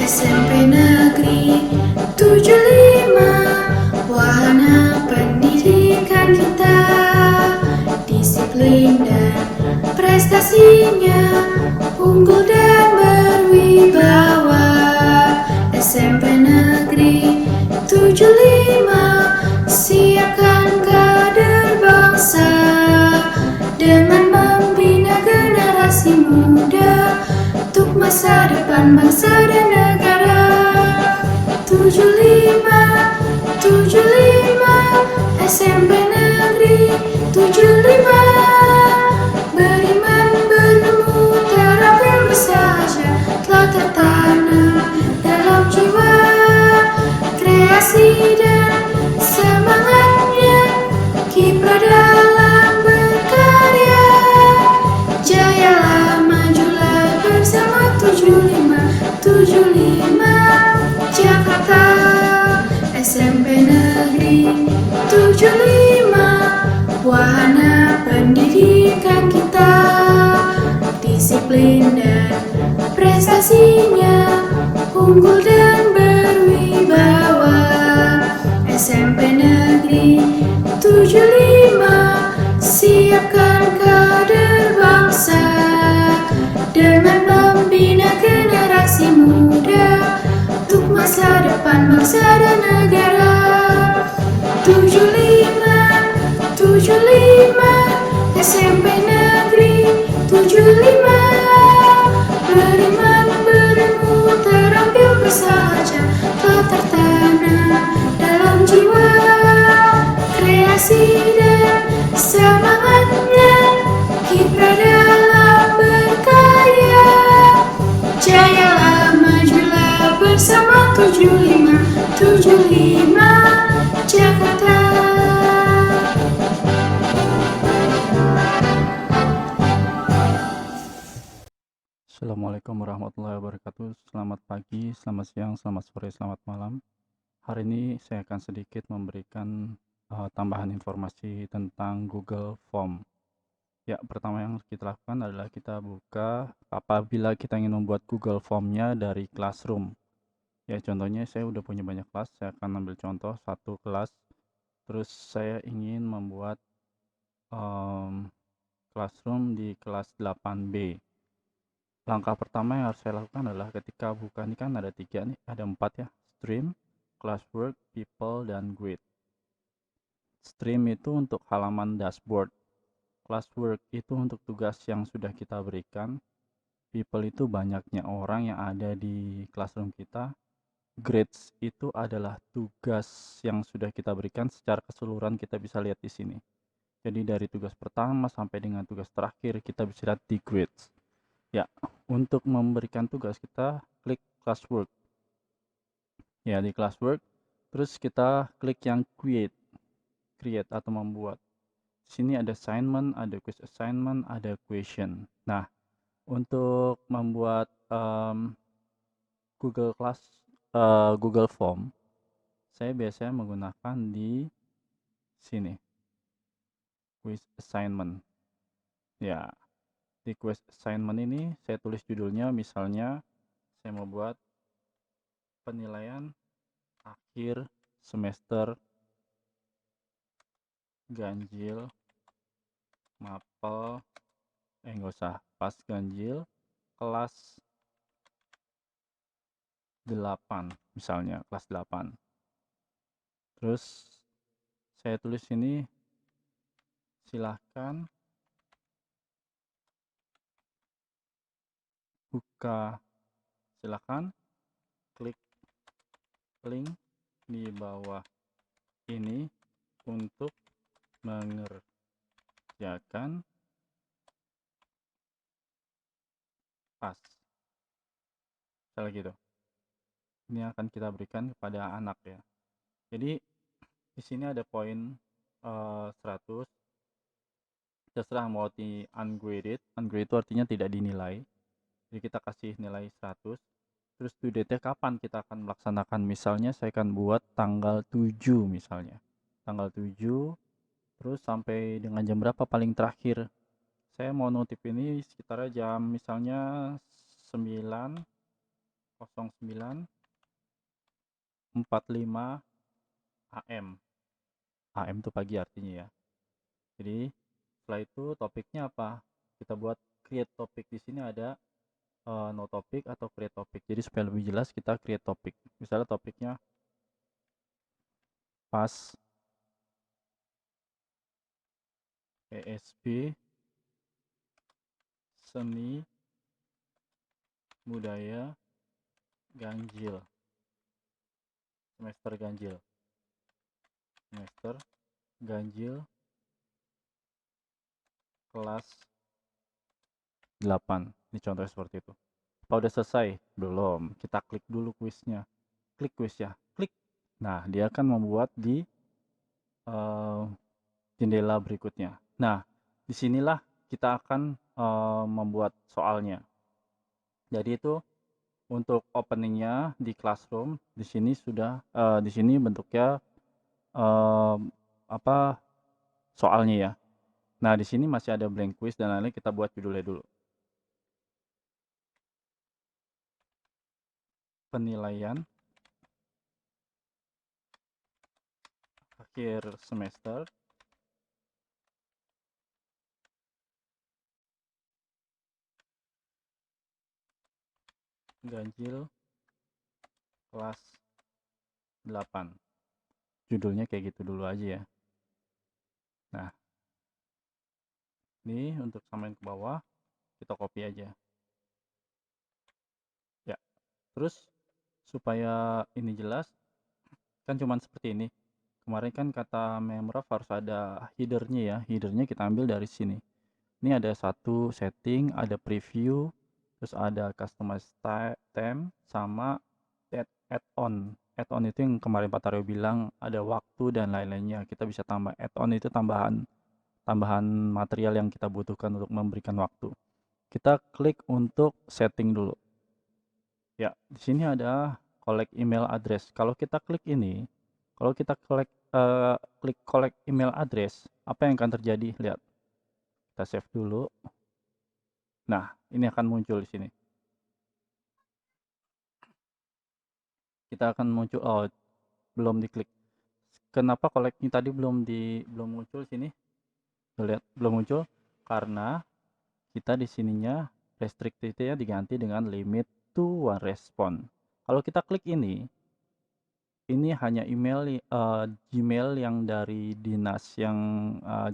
SMP Negeri 75, wahana pendidikan kita, disiplin dan prestasinya unggul dan berwibawa. SMP Negeri 75, siapkan kader bangsa dengan membina generasi muda untuk masa depan bangsa dan negara. 75, 75, SMP Negeri 75, beriman, berilmu, terampil bersahaja, telah tertanam dalam jiwa, kreasi dan semangatnya, kiprah dalam berkarya. Jayalah, majulah bersama 75, 75 Jakarta. SMP Negeri 75, wahana pendidikan kita, disiplin dan prestasinya unggul dan berwibawa. SMP Negeri 75, siapkan kader bangsa dengan membina generasi muda untuk masa depan bangsa dan negara. 75, 75, SMP Negeri 75, beriman, berilmu, terampil bersahaja, telah tertanam dalam jiwa, kreasi dan semangatnya, kiprah dalam berkarya. Jayalah, majulah bersama 75, 75 Jakarta. Assalamualaikum warahmatullahi wabarakatuh. Selamat pagi, selamat siang, selamat sore, selamat malam. Hari ini saya akan sedikit memberikan tambahan informasi tentang Google Form. Ya, pertama yang kita lakukan adalah kita buka apabila kita ingin membuat Google Form-nya dari Classroom. Ya, contohnya saya udah punya banyak kelas, saya akan ambil contoh satu kelas. Terus saya ingin membuat Classroom di kelas 8B. Langkah pertama yang harus saya lakukan adalah ketika buka, ini kan ada 3 nih, ada 4 ya, stream, classwork, people, dan grid. Stream itu untuk halaman dashboard, classwork itu untuk tugas yang sudah kita berikan, people itu banyaknya orang yang ada di classroom kita, grades itu adalah tugas yang sudah kita berikan secara keseluruhan, kita bisa lihat di sini. Jadi dari tugas pertama sampai dengan tugas terakhir kita bisa lihat di grades. Ya, untuk memberikan tugas kita klik classwork. Ya, di classwork, terus kita klik yang create atau membuat. Di sini ada assignment, ada quiz assignment, ada question. Nah, untuk membuat Google Form, saya biasanya menggunakan di sini quiz assignment. Ya, di quiz assignment ini saya tulis judulnya, misalnya saya mau buat penilaian akhir semester ganjil mapel enggak usah, pas ganjil kelas 8 misalnya, kelas 8. Terus saya tulis ini, silahkan buka, silahkan klik link di bawah ini untuk mengerjakan pas. Misalnya gitu. Ini akan kita berikan kepada anak ya. Jadi di sini ada poin 100. Terserah mau di ungraded. Ungraded itu artinya tidak dinilai. Jadi kita kasih nilai 100. Terus due date kapan kita akan melaksanakan. Misalnya saya akan buat tanggal 7 misalnya. Tanggal 7 terus sampai dengan jam berapa paling terakhir. Saya mau notif ini sekitar jam misalnya 9 09.45 AM. AM itu pagi artinya ya. Jadi setelah itu topiknya apa? Kita buat create topik. Di sini ada no topic atau create topik. Jadi supaya lebih jelas kita create topik. Misalnya topiknya pas ESB seni budaya ganjil, semester ganjil, semester ganjil kelas 8. Ini contohnya seperti itu. Apa udah selesai? Belum. Kita klik dulu kuisnya. Klik kuis ya. Klik. Nah, dia akan membuat di jendela berikutnya. Nah, disinilah kita akan membuat soalnya. Jadi itu untuk openingnya di Classroom. Di sini sudah di sini bentuknya apa soalnya ya. Nah, di sini masih ada blank quiz dan lain-lain. Kita buat judulnya dulu. Penilaian akhir semester ganjil kelas 8. Judulnya kayak gitu dulu aja ya. Nah, ini untuk samain ke bawah, kita copy aja. Ya, terus supaya ini jelas, kan cuman seperti ini. Kemarin kan kata Memrov harus ada headernya ya. Headernya kita ambil dari sini. Ini ada satu setting, ada preview, terus ada customize theme, sama add-on. Add-on itu yang kemarin Pak Taryo bilang ada waktu dan lain-lainnya. Kita bisa tambah add-on itu tambahan material yang kita butuhkan untuk memberikan waktu. Kita klik untuk setting dulu. Ya, di sini ada collect email address. Kalau kita klik ini, kalau kita klik collect email address, apa yang akan terjadi? Lihat. Kita save dulu. Nah, ini akan muncul di sini. Kita akan muncul, oh, belum diklik. Kenapa collect-nya tadi belum muncul sini? Lihat, belum muncul karena kita di sininya restricted-nya diganti dengan limit to one response. Kalau kita klik ini hanya Gmail yang dari dinas yang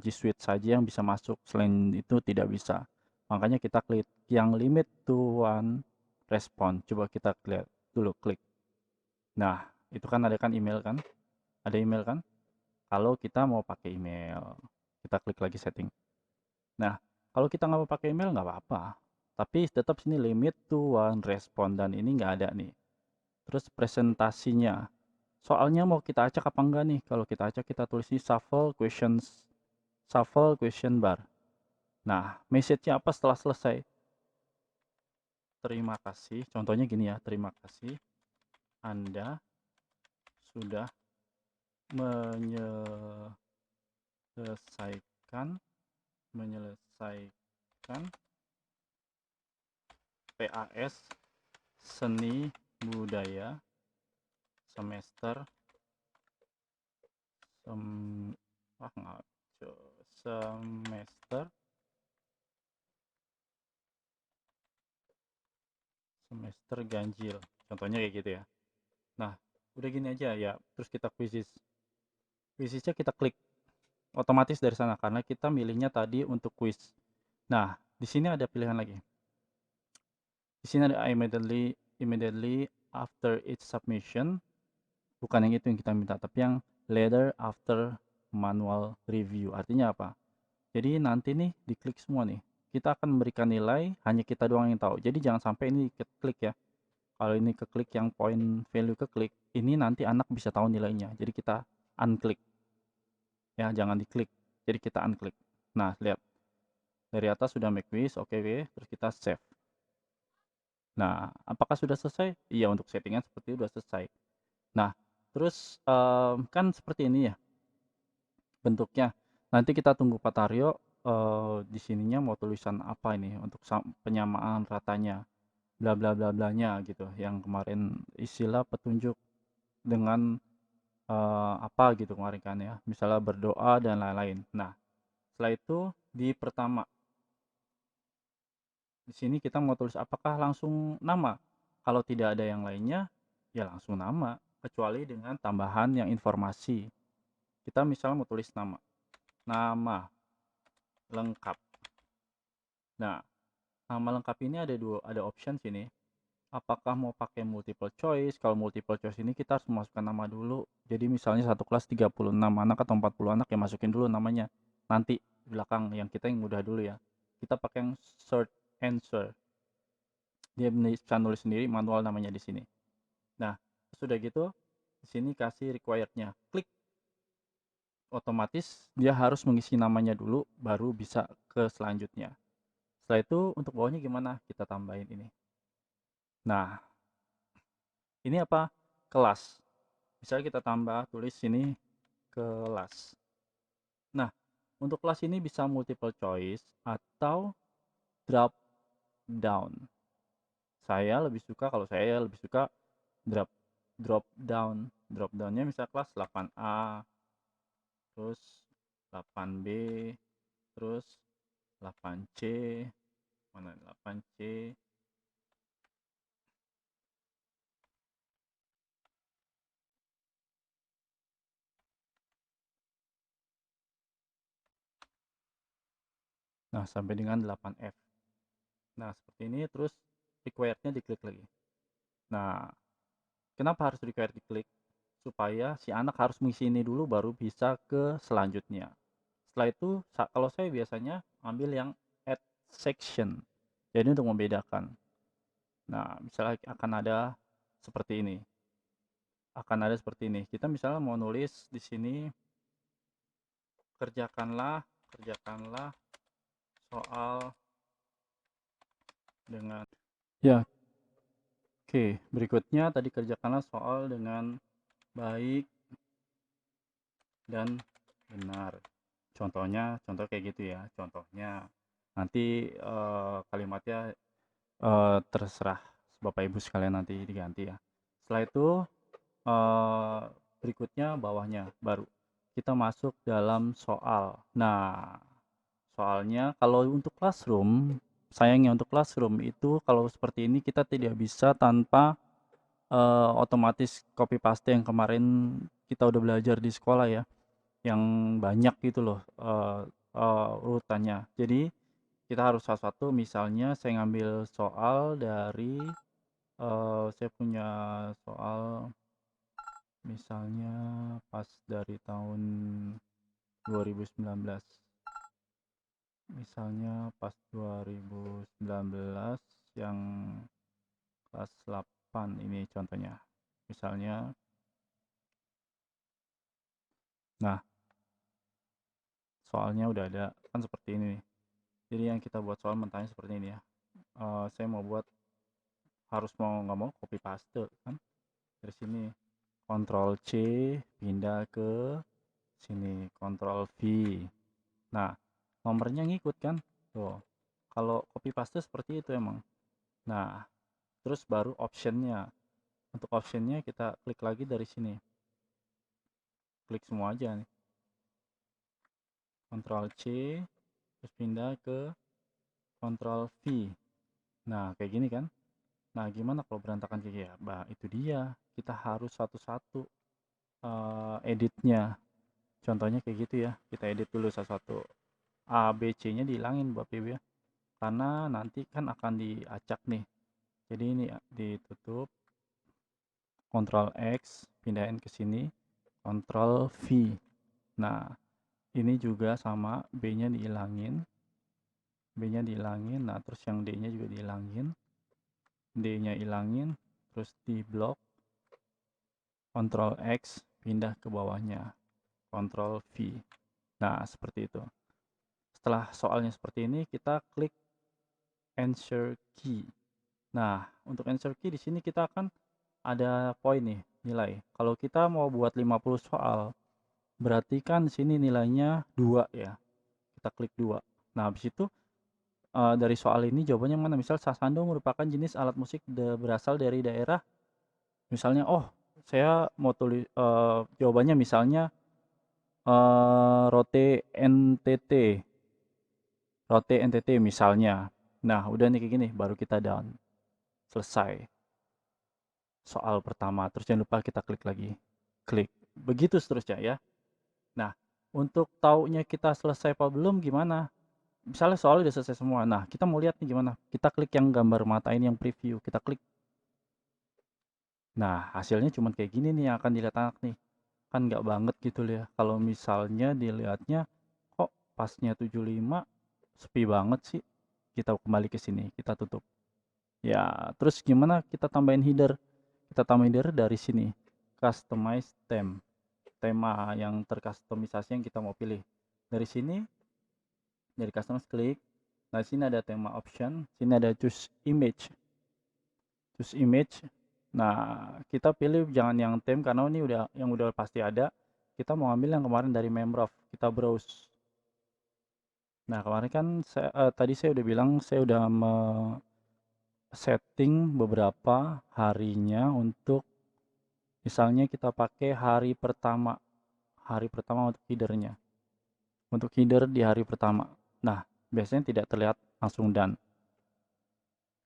G Suite saja yang bisa masuk, selain itu tidak bisa. Makanya kita klik yang limit to one response. Coba kita lihat dulu, klik. Nah, itu kan ada kan email kan? Ada email kan? Kalau kita mau pakai email, kita klik lagi setting. Nah, kalau kita nggak mau pakai email nggak apa-apa. Tapi tetap sini limit to one response dan ini nggak ada nih. Terus presentasinya. Soalnya mau kita acak apa enggak nih? Kalau kita acak kita tulis di shuffle question bar. Nah, message-nya apa setelah selesai? Terima kasih. Contohnya gini ya, terima kasih Anda sudah menyelesaikan PAS Seni Budaya semester semester ganjil. Contohnya kayak gitu ya. Nah, udah gini aja ya. Terus kita quizisnya kita klik otomatis dari sana karena kita milihnya tadi untuk quiz. Nah, di sini ada pilihan lagi. Di sini ada immediately after its submission. Bukan yang itu yang kita minta, tapi yang later after manual review. Artinya apa? Jadi nanti nih diklik semua nih. Kita akan memberikan nilai, hanya kita doang yang tahu. Jadi jangan sampai ini klik ya. Kalau ini keklik yang point value keklik, ini nanti anak bisa tahu nilainya. Jadi kita unklik. Ya, jangan diklik. Jadi kita unklik. Nah, lihat. Dari atas sudah make quiz, oke, terus kita save. Nah, apakah sudah selesai? Iya, untuk settingan seperti itu sudah selesai. Nah, terus kan seperti ini ya bentuknya. Nanti kita tunggu Pak Taryo di sininya mau tulisan apa ini untuk penyamaan ratanya. bla bla bla blanya gitu, yang kemarin istilah petunjuk dengan apa gitu kemarin kan ya, misalnya berdoa dan lain-lain. Nah, setelah itu di pertama di sini kita mau tulis apakah langsung nama. Kalau tidak ada yang lainnya, ya langsung nama, kecuali dengan tambahan yang informasi. Kita misalnya mau tulis nama lengkap. Nah, nama lengkap ini ada option sini. Apakah mau pakai multiple choice? Kalau multiple choice ini kita harus memasukkan nama dulu. Jadi misalnya satu kelas 36 anak atau 40 anak, ya masukin dulu namanya. Nanti belakang yang kita yang mudah dulu ya. Kita pakai yang search answer. Dia bisa nulis sendiri manual namanya di sini. Nah, sudah gitu di sini kasih required-nya. Klik, otomatis dia harus mengisi namanya dulu baru bisa ke selanjutnya. Setelah itu untuk bawahnya gimana? Kita tambahin ini. Nah, ini apa? Kelas. Misalnya kita tambah tulis sini kelas. Nah, untuk kelas ini bisa multiple choice atau drop down. Kalau saya lebih suka drop drop down. Drop downnya misal kelas 8A, terus 8B, terus 8C, mana 8C. Nah, sampai dengan 8F. Nah, seperti ini terus required-nya diklik lagi. Nah, kenapa harus required diklik? Supaya si anak harus mengisi ini dulu baru bisa ke selanjutnya. Setelah itu kalau saya biasanya ambil yang add section. Jadi untuk membedakan. Nah, misalnya akan ada seperti ini. Kita misalnya mau nulis di sini kerjakanlah soal dengan ya, oke, berikutnya tadi kerjakanlah soal dengan baik dan benar. Contoh kayak gitu ya. Contohnya nanti kalimatnya terserah Bapak Ibu sekalian nanti diganti ya. Setelah itu berikutnya bawahnya baru kita masuk dalam soal. Nah, soalnya kalau untuk classroom, sayangnya untuk classroom itu kalau seperti ini kita tidak bisa tanpa otomatis copy paste yang kemarin kita udah belajar di sekolah ya, yang banyak gitu loh urutannya. Jadi kita harus satu-satu, misalnya saya ngambil soal dari saya punya soal misalnya pas dari tahun 2019. Misalnya pas 2019 yang kelas 8 ini contohnya. Misalnya, nah soalnya udah ada kan seperti ini nih. Jadi yang kita buat soal mentahnya seperti ini ya. Saya mau buat mau nggak mau copy paste kan dari sini. Ctrl C, pindah ke sini, Ctrl V. Nah, nomornya ngikut kan? Tuh. Kalau copy paste seperti itu emang. Nah, terus baru optionnya. Untuk optionnya kita klik lagi dari sini. Klik semua aja nih. Ctrl C, terus pindah ke Ctrl V. Nah, kayak gini kan? Nah, gimana kalau berantakan kayak ya? Bah, itu dia. Kita harus satu-satu editnya. Contohnya kayak gitu ya. Kita edit dulu satu-satu. A, B, C-nya dihilangin Bapak Ibu ya. Karena nanti kan akan diacak nih. Jadi ini ditutup. Ctrl X, pindahin ke sini. Ctrl V. Nah, ini juga sama, B-nya dihilangin. B-nya dihilangin. Nah, terus yang D-nya juga dihilangin. D-nya hilangin. Terus di blok. Ctrl X, pindah ke bawahnya. Ctrl V. Nah, seperti itu. Setelah soalnya seperti ini, kita klik answer key. Nah, untuk answer key di sini kita akan ada poin nih, nilai. Kalau kita mau buat 50 soal, berarti kan di sini nilainya 2 ya. Kita klik 2. Nah, habis itu dari soal ini jawabannya mana? Misal sasando merupakan jenis alat musik berasal dari daerah, misalnya, oh saya mau tulis jawabannya misalnya Rote NTT, Rote NTT misalnya. Nah, udah nih kayak gini, baru kita down. Selesai soal pertama. Terus jangan lupa kita klik lagi. Klik. Begitu seterusnya ya. Nah, untuk taunya kita selesai apa belum gimana? Misalnya soalnya udah selesai semua. Nah, kita mau lihat nih gimana. Kita klik yang gambar mata ini yang preview. Kita klik. Nah, hasilnya cuma kayak gini nih yang akan dilihat anak nih. Kan nggak banget gitu ya. Kalau misalnya dilihatnya kok pasnya 75 sepi banget sih. Kita kembali ke sini, kita tutup. Ya, terus gimana kita tambahin header? Kita tambahin header dari sini. Customize theme. Tema yang terkustomisasi yang kita mau pilih. Dari sini, dari customize klik. Nah, sini ada tema option, sini ada choose image. Choose image. Nah, kita pilih jangan yang theme karena ini udah pasti ada. Kita mau ambil yang kemarin dari Memrov. Kita browse. Nah, kemarin kan tadi saya udah bilang saya udah setting beberapa harinya untuk misalnya kita pakai hari pertama untuk headernya, untuk header di hari pertama. Nah, biasanya tidak terlihat langsung dan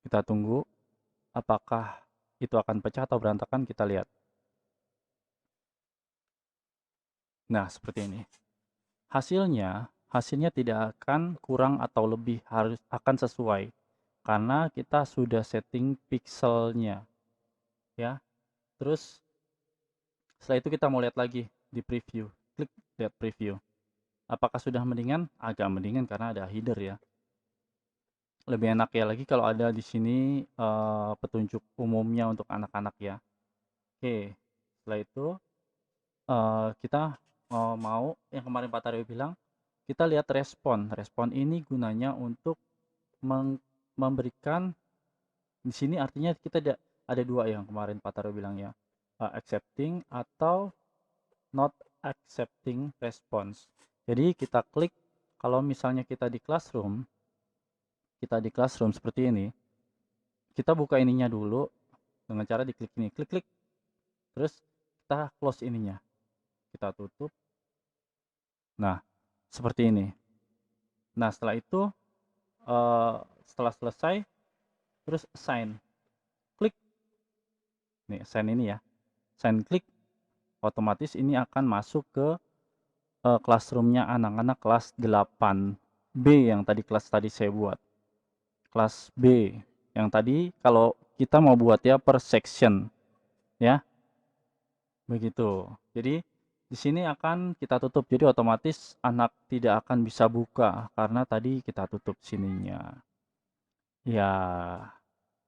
kita tunggu apakah itu akan pecah atau berantakan, kita lihat. Nah, seperti ini hasilnya tidak akan kurang atau lebih, harus akan sesuai karena kita sudah setting pixelnya ya. Terus setelah itu kita mau lihat lagi di preview, klik lihat preview. Apakah sudah mendingan? Agak mendingan karena ada header ya. Lebih enak ya lagi kalau ada di sini petunjuk umumnya untuk anak-anak ya. Oke, setelah itu kita mau yang kemarin Pak Taryo bilang, kita lihat respon. Respon ini gunanya untuk memberikan, di sini artinya kita ada dua yang kemarin Pak Taryo bilang ya, accepting atau not accepting response. Jadi kita klik, kalau misalnya kita di classroom seperti ini, kita buka ininya dulu dengan cara diklik ini, klik, terus kita close ininya, kita tutup. Nah, seperti ini. Nah, setelah itu setelah selesai, terus assign, klik nih, assign ini ya, assign klik, otomatis ini akan masuk ke classroomnya anak-anak kelas 8B yang kelas tadi saya buat. Kelas B yang tadi kalau kita mau buat ya per section ya, begitu. Jadi di sini akan kita tutup, jadi otomatis anak tidak akan bisa buka karena tadi kita tutup sininya ya.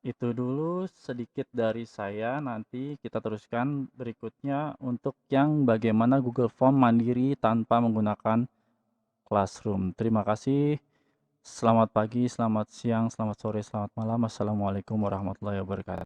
Itu dulu sedikit dari saya, nanti kita teruskan berikutnya untuk yang bagaimana Google Form mandiri tanpa menggunakan Classroom. Terima kasih. Selamat pagi, selamat siang, selamat sore, selamat malam. Assalamualaikum warahmatullahi wabarakatuh.